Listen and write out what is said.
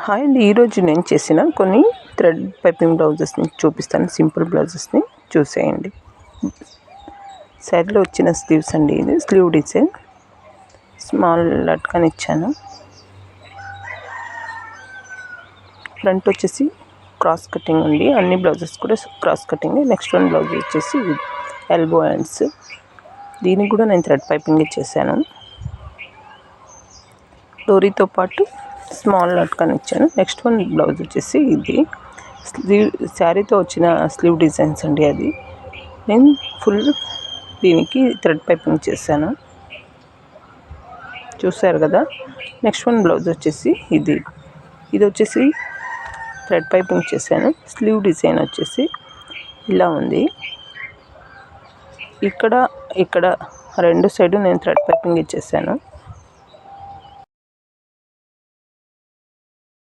Hi అండి, ఈరోజు నేను చేసిన కొన్ని థ్రెడ్ పైపింగ్ బ్లౌజెస్ని చూపిస్తాను. సింపుల్ బ్లౌజెస్ని చూసేయండి. శారీలో వచ్చిన స్లీవ్స్ అండి, ఇది స్లీవ్ డిజైన్ స్మాల్ లట్కన్ ఇచ్చాను. ఫ్రంట్ వచ్చేసి క్రాస్ కటింగ్ అండి, అన్ని బ్లౌజెస్ కూడా cross cutting. Next one blouse వచ్చేసి ఎల్బో హ్యాండ్స్, దీనికి కూడా నేను థ్రెడ్ పైపింగ్ చేశాను. డోరీతో పాటు స్మాల్ లట్కన్ ఇచ్చాను. నెక్స్ట్ వన్ బ్లౌజ్ వచ్చేసి ఇది స్లీవ్ శారీతో వచ్చిన స్లీవ్ డిజైన్స్ అండి. అది నేను ఫుల్ దీనికి థ్రెడ్ పైపింగ్ చేశాను, చూసారు కదా. నెక్స్ట్ వన్ బ్లౌజ్ వచ్చేసి ఇది వచ్చేసి థ్రెడ్ పైపింగ్ చేశాను. స్లీవ్ డిజైన్ వచ్చేసి ఇలా ఉంది. ఇక్కడ రెండు సైడు నేను థ్రెడ్ పైపింగ్ ఇచ్చేసాను.